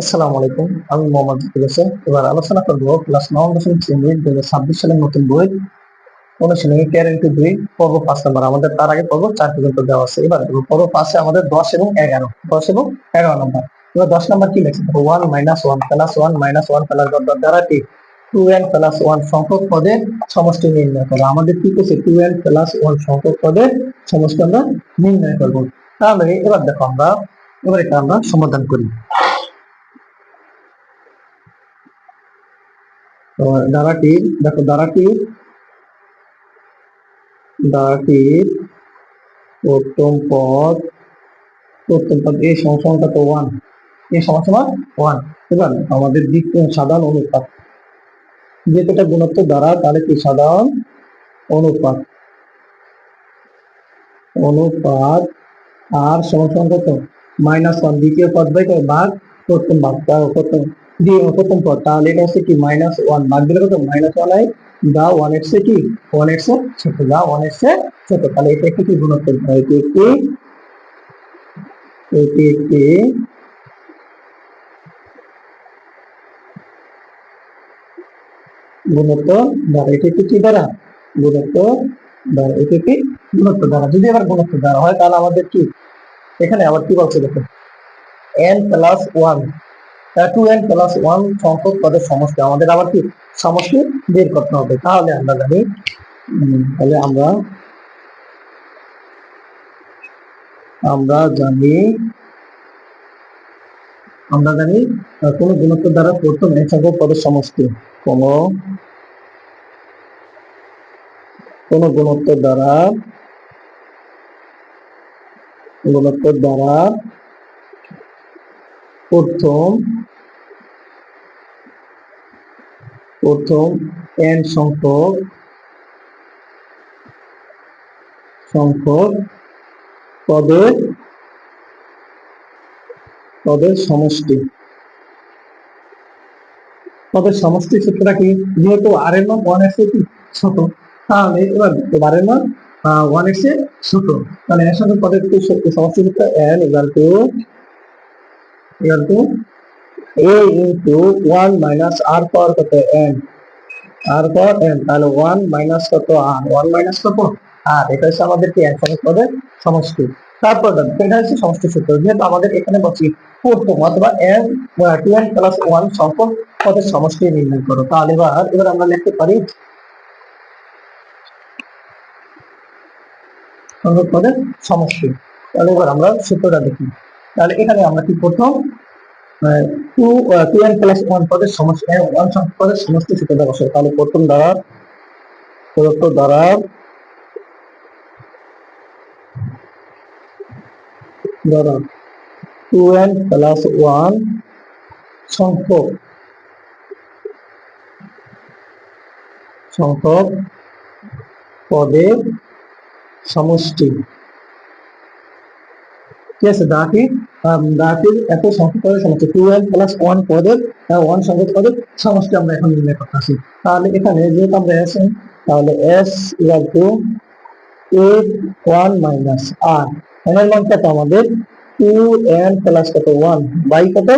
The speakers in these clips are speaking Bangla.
আসসালামু আলাইকুম। আমি মোহাম্মদ জাকির হোসেন। এবার আলোচনা করব ক্লাস 9 শ্রেণীর 2026 সালের নতুন বই অনুশীলনী 13-2 পর্ব 5 নম্বর। আমাদের তার আগে পর্ব 4 পর্যন্ত দেওয়া আছে। এবার দেখো পর্ব 5 এ আমাদের 10 এবং 11, 10 এবং 11 নম্বর। এবার 10 নম্বর কি লিখছে? দেখো 1 - 1 প্লাস 1 - 1 প্লাস ডট ডট দ্বারা কি 2n প্লাস 1 সংখ্যক পদের সমষ্টি নির্ণয় করো। আমাদের কি করছে? 2n প্লাস 1 সংখ্যক পদের সমষ্টি আমরা নির্ণয় করব। তাহলে এবার দেখো এবার এটা আমরা সমাধান করি। তো দেখো ধারাটির প্রথম পদ এ সংখ্যা তো 1, এ সমান 1। এবার আমাদের দ্বিতীয় সাধারণ অনুপাত, যেহেতু এটা গুণোত্তর দ্বারা, তাহলে কি সাধারণ অনুপাত অনুপাত আর সমান কত? -1। দ্বিতীয় পদ বাই ভাগ প্রথম ভাগ, প্রথম পদ, তাহলে এটা হচ্ছে কি -1 ভাগ দিলে কত? -1 হয়। যা 1 এর চেয়ে কি 1 এর চেয়ে ছোট, যা 1 এর চেয়ে ছোট, তাহলে এটা একটি গুণোত্তর। এটি একটি গুণোত্তর দ্বারা, এটি একটি কি দ্বারা? গুণোত্তর দ্বারা, এটি একটি গুণোত্তর দ্বারা। যদি আবার গুণোত্তর দ্বারা হয়, তাহলে আমাদের কি এখানে আবার কি বলছে দেখো, n প্লাস 1, 2n প্লাস 1 সংখ্যক পদের সমষ্টি। আমাদের আবার কি সমষ্টি বের করতে হবে। তাহলে আমরা জানি তাহলে আমরা জানি আমরা জানি কোন গুণোত্তর দ্বারা প্রথম n সংখ্যক পদের সমষ্টি, কোন গুণোত্তর দ্বারা প্রথম n সংখ্যক পদের সমষ্টি। সূত্রটা কি? যেহেতু আর এর মান 1 এর চেয়ে কি ছোট, তাহলে এবার আর এর মান 1 এর চেয়ে ছোট, তাহলে এর সঙ্গে পদের সমষ্টি সূত্র n = a into 1 minus r power কত n, তাহলে 1 মাইনাস কত r, 1 মাইনাস কত r, এটা হচ্ছে আমাদের কি n সংখ্যক পদের সমষ্টি। তারপর এটা হচ্ছে সমষ্টি সূত্র। যেহেতু আমাদের এখানে বলছি প্রথম অথবা n 2n প্লাস 1 সংখ্যক পদের সমষ্টি নির্ণয় করো, তাহলে এবার আমরা লিখতে পারি সংখ্যক পদের সমষ্টি। তাহলে এবার আমরা সূত্রটা দেখি। তাহলে এখানে আমরা কি প্রথম 2n প্লাস 1 পদের সমষ্টি, 1 সংখ্যক পদের সমষ্টি সূত্রটা বসাই। তাহলে প্রথম দ্বারা 2n প্লাস 1 সংখ্যক পদের সমষ্টি। ঠিক আছে, দাঁড়াটির এত সংখ্যক পদের সমষ্টি 2n প্লাস 1 পদের 1 সংখ্যক পদের সমষ্টি আমরা এখন নির্ণয় করতেছি। তাহলে এখানে যেহেতু আমরা আছে, তাহলে s a1 মাইনাস r, এর মান কত আমাদের 2n প্লাস কত 1 বাই কত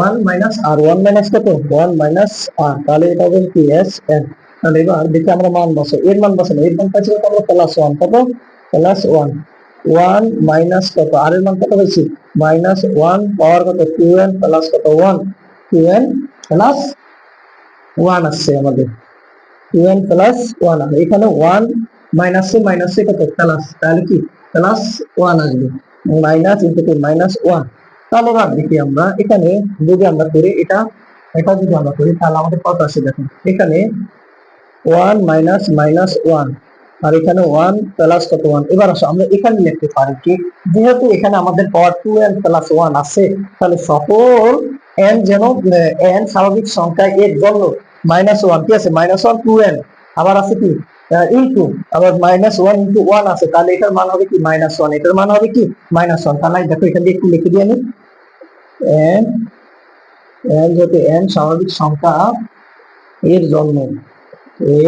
1 মাইনাস r, 1 মাইনাস কত 1 মাইনাস r, তাহলে এটা হবে কি sn। তাহলে এবার দেখি আমরা মান বসাই, এর মান বসাই, এর মান পাচ্ছি কত আমরা প্লাস 1, কত প্লাস 1, 1 মাইনাস কত r এর মান কত হয়েছে -1 পাওয়ার কত 2n প্লাস কত 1, 2n প্লাস 1 আসছে আমাদের, 2n প্লাস 1 আসবে। এখানে 1 মাইনাসে কত প্লাস, তাহলে কি প্লাস 1 আসবে, মাইনাস ইনটু -1। তাহলে এবার দেখি আমরা এখানে যদি আমরা করি এটা যদি আমরা করি, তাহলে আমাদের কত আসে দেখুন, এখানে 1 মাইনাস -1 আর এখানে 1 প্লাস কত 1। এবার আসো আমরা এখানে লিখতে পারি কি, যেহেতু এখানে আমাদের পাওয়ার 2n প্লাস 1 আছে, তাহলে সকল n যেন n স্বাভাবিক সংখ্যা এর জন্য -1 কি আছে, -1 2n, আবার আছে কি ইনটু, আবার -1 ইনটু 1 আছে, তাহলে এটার মান হবে কি -1, এটার মান হবে কি -1। তাহলে দেখো এখান দিয়ে একটু লিখে দিই আমি, n যেহেতু n স্বাভাবিক সংখ্যা এর জন্য 2n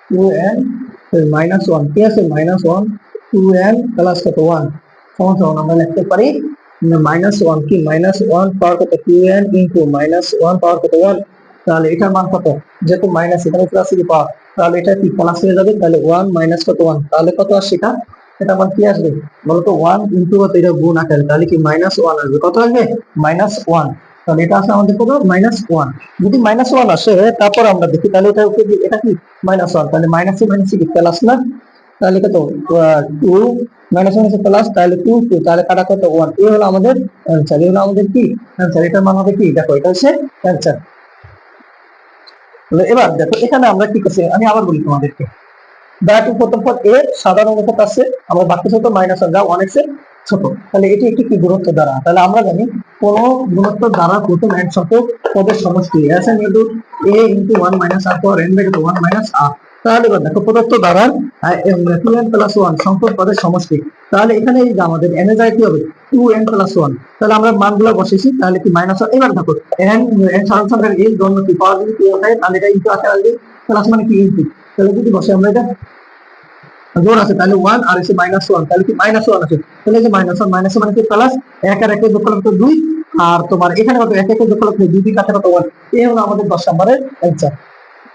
-1 ঠিক আছে, -1 2n প্লাস কত 1, সমান সমান আমরা লিখতে পারি -1 কি -1 পাওয়ার কত 2n ইনটু -1 পাওয়ার কত 1, তাহলে এটার মান কত, যেহেতু মাইনাস এখানে প্লাস এর পাওয়ার, তাহলে এটা কি প্লাস হয়ে যাবে, তাহলে 1 মাইনাস কত 1, তাহলে কত আসছে এটা, এটা আবার কি আসবে বলতো 1 ইনটু কত, এটা গুণ আকারে, তাহলে কি -1 আসবে, কত আসবে -1, তাহলে এটা আসলে আমাদের কত -1, যদি -1 আসে তারপর আমরা দেখি তাহলে এটা এটা কি -1, তাহলে মাইনাসে মাইনাসে কি প্লাস না, তাহলে কত 2 মাইনাস মাইনাস প্লাস, তাহলে 2 2, তাহলে কাটা কত 1, এই হলো আমাদের অ্যানসার, এই হলো আমাদের কি অ্যানসার, এটার মান হবে কি, দেখো এটা হচ্ছে অ্যানসার। এবার দেখো এখানে আমরা কি করছি, আমি আবার বলি তোমাদেরকে, দ্বারাটির প্রথম পদ এর সাধারণ অনুপাত আছে, আমরা বাক্য ছোট -1 যা 1 এর চেয়ে ছোট, তাহলে এটি একটি কি গুণোত্তর দ্বারা, তাহলে আমরা জানি কোন গুণোত্তর দ্বারা প্রথম n সংখ্যক পদের সমষ্টি s n into a into 1 minus r power n by 1 minus r, তাহলে এবার দেখো প্রদত্ত দ্বারা 2n প্লাস 1 সংখ্যক পদের সমষ্টি, তাহলে এখানে এই যে আমাদের n এর জায়গায় কি হবে 2n প্লাস 1, তাহলে আমরা মানগুলো বসেছি, তাহলে কি -1, এবার দেখো n n সাধারণ সংখ্যার এই জন্য কি পাওয়ার যদি 2 হয় তাহলে এটা ইনটু আকারে আসবে, প্লাস মানে কি ইনটু, তাহলে যদি বসে আমরা এটা জোর আছে, তাহলে 1 আর এসে -1, তাহলে কি -1 আছে, তাহলে এই যে -1 মাইনাস মানে কি প্লাস, 1 আর 1 এর যোগ করলে কত 2, আর তোমার এখানে কত 1 1 এর যোগ করলে 2 2 কাছে কত 1, এই হলো আমাদের 10 নম্বরের অ্যানসার।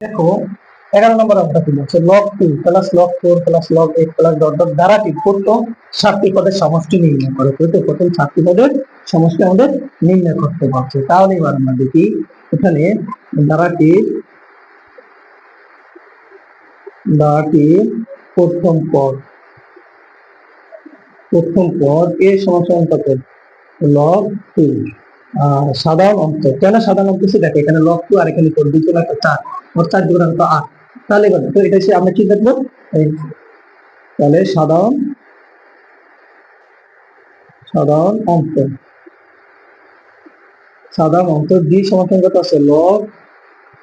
দেখো 11 নম্বর অঙ্কটা কি বলছে, log 2 plus log 4 plus log 8 plus dot dot দ্বারা কি প্রথম 7টি পদের সমষ্টি নির্ণয় করো, তো প্রথম 7টি পদের সমষ্টি আমাদের নির্ণয় করতে বলছে, তাহলে এবার আমরা দেখি এখানে দ্বারাটি দ্বারাটি প্রথম পদ এর সমান কত log 2, সাধারণ অঙ্ক, কেন সাধারণ অঙ্ক দেখো এখানে log 2 আর এখানে 4 দুটো একটা 4, আর 4 দুগুণ কত 8, তাহলে এবার তো এটা আমরা কি দেখবো, তাহলে সাধারণ অঙ্ক d সমান কত আছে log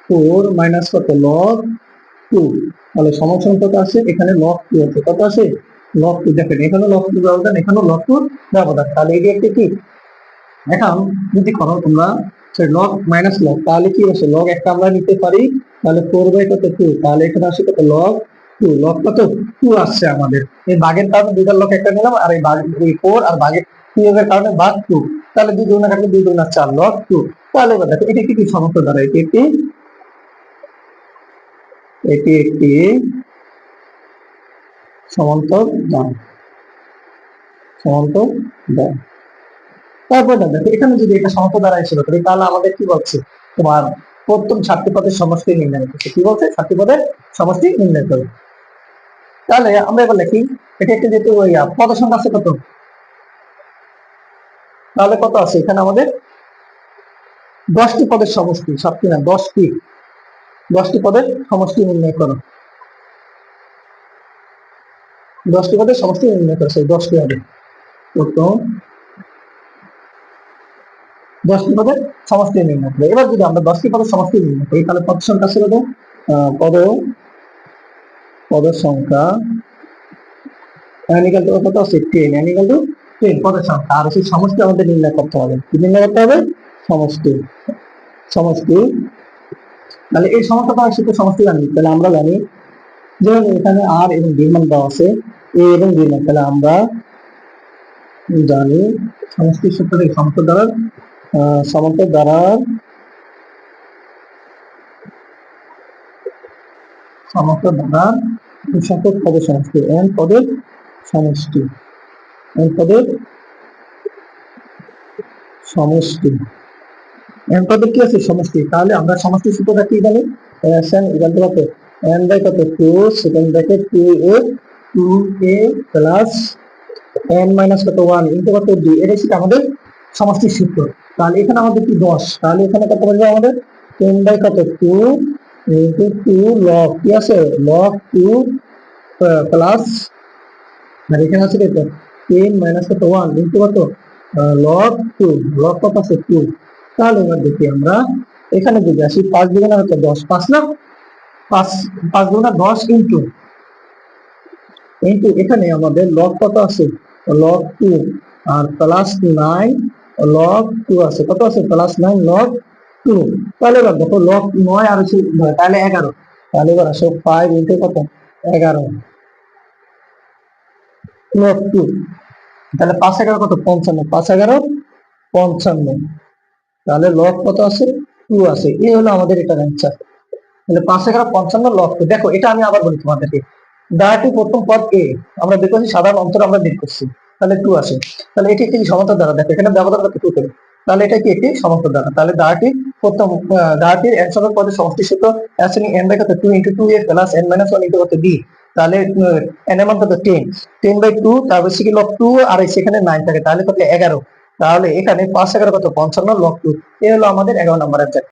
4 মাইনাস কত log 2, তাহলে সমান কত আছে, এখানে log 2 আছে, কত আছে log 2, দেখেন এখানে log 2 ব্যবধান, এখানেও log 2 ব্যবধান, তাহলে এটি একটি কি, এখন যদি করো তোমরা লগ মাইনাস লগ, তাহলে কি আছে লগ একটা আমরা নিতে পারি, তাহলে 4 বাই কত 2, তাহলে এখানে আসে কত লগ 2, লগ কত 2 আসছে আমাদের, এই ভাগের কারণে দুইটার লগ একটা নিলাম, আর এই 4 আর ভাগের বিয়োগের কারণে ভাগ 2, তাহলে 2 দুগুণা কাটলে 2 দুগুণা 4 লগ 2, তাহলে এবার দেখো এটি একটি সমস্ত দ্বারা, এটি একটি সমান্তর দ্বারা, সমান্তর দ্বারা। তারপর দেখো এখানে যদি এটা সমস্ত দ্বারা হিসেবে করি, তাহলে আমাদের কি বলছে, তোমার প্রথম 7টি পদের সমষ্টি নির্ণয় করতে, কি বলছে 7টি পদের সমষ্টি নির্ণয় করো, তাহলে আমরা এবার লিখি এটা একটা যেহেতু পদের সংখ্যা আছে কত, তাহলে কত আছে এখানে আমাদের 10টি পদের সমষ্টি, 7টি না 10টি পদের সমষ্টি নির্ণয় করো, 10টি পদের সমষ্টি নির্ণয় করো, সেই 10টি হবে প্রথম 10টি পদের সমষ্টি নির্ণয় করে, এবার যদি আমরা 10টি পদের সমষ্টি নির্ণয় করি, তাহলে পদ সংখ্যা ছিল পদের সংখ্যা n equal to কত আছে 10, n equal to 10 পদের সংখ্যা, আর সেই সমষ্টি আমাদের নির্ণয় করতে হবে, কি নির্ণয় করতে হবে সমষ্টি, তাহলে এই সমস্যাটা আসলে সমষ্টি জানি, তাহলে আমরা জানি যেমন এখানে r এবং d মান দেওয়া আছে, a এবং b মান, তাহলে আমরা জানি সমষ্টির সূত্র থেকে সমান্তর দ্বারা সংখ্যক পদের সমষ্টি, n পদের সমষ্টি, n পদের কি আছে সমষ্টি, তাহলে আমরা সমষ্টির সূত্রটা কি জানি, n ইকুয়াল টু কত n বাই কত 2 second bracket 2a plus n minus কত 1 ইনটু কত d, এটা হচ্ছে আমাদের সমষ্টির সূত্র, তাহলে এখানে আমাদের কি 10, তাহলে এখানে কত বলবো আমাদের 10 বাই কত 2 ইনটু 2 লগ কি আছে লগ 2 প্লাস, আর এখানে আছে কত 10 মাইনাস কত 1 ইনটু কত লগ 2, লগ কত আছে 2, তাহলে এবার দেখি আমরা এখানে যদি আসি 5 দুগুণা হচ্ছে 10, 5 না 5 দুগুণা 10 ইনটু এখানে আমাদের লগ কত আছে লগ 2 আর প্লাস 9 লগ 2 আছে, কত আছে প্লাস 9 লগ 2, তাহলে এবার দেখো লগ 9 আর আছে তাহলে 11, তাহলে এবার আসো 5 ইনটু কত 11 লগ 2, তাহলে 5 11 কত 55, 5 11 55, তাহলে লব কত আছে 2 আছে, এই হলো আমাদের এটার অ্যান্সার। তাহলে 5 11 55 লব 2। দেখো এটা আমি আবার বলি তোমাদেরকে, দাঁড়াটি প্রথম পদ এ, আমরা বের করছি সাধারণ অন্তর আমরা বের করছি, তাহলে 2 আসে। তাহলে এটি একটি সমান্তর দ্বারা, দেখো এখানে ব্যবধান কত 2 করে, তাহলে এটা কি একটি সমান্তর দ্বারা। তাহলে দাঁড়াটি প্রথম দাঁড়াটির n সংখ্যক পদের সমষ্টি সূত্র s in n বাই কত 2 * 2a প্লাস n - 1 * কত b, তাহলে n এর মান কত 10, 10/2, তারপর হচ্ছে কি লব 2 আর সেখানে 9 থাকে, তাহলে কত 11। তাহলে এখানে 5 11 কত 55 লব 2, এই হলো আমাদের 11 নম্বর অ্যান্সার।